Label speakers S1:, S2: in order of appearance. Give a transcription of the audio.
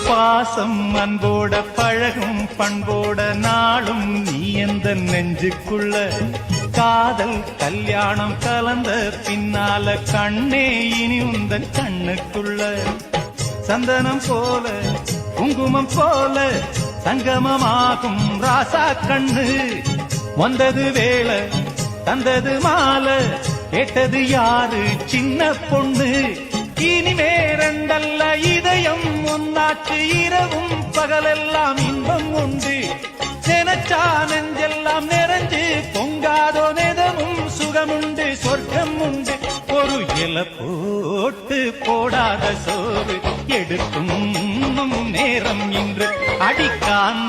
S1: பாசம் அன்போட பழகும் பண்போட நாளும் நீ எந்த நெஞ்சுக்குள்ள காதல் கல்யாணம் கலந்த பின்னால கண்ணே இனி உந்தன் கண்ணுக்குள்ள சந்தனம் போல குங்குமம் போல சங்கமமாகும் ராசா கண்ணு வந்தது வேளை தந்தது மாலை கேட்டது யாரு சின்ன பொண்ணு இனிமே ரெண்டல்ல இதயம் ஒன்னாச்சு இரவும் பகலெல்லாம் இன்பம் உண்டு நினைச்சா நெஞ்செல்லாம் நிறைஞ்சு பொங்காதோ நெதமும் சுகமுண்டு சொர்க்கம் உண்டு ஒரு இலை போட்டு போடாத சோறு எடுக்கும் நேரம் இன்று அடிக்கான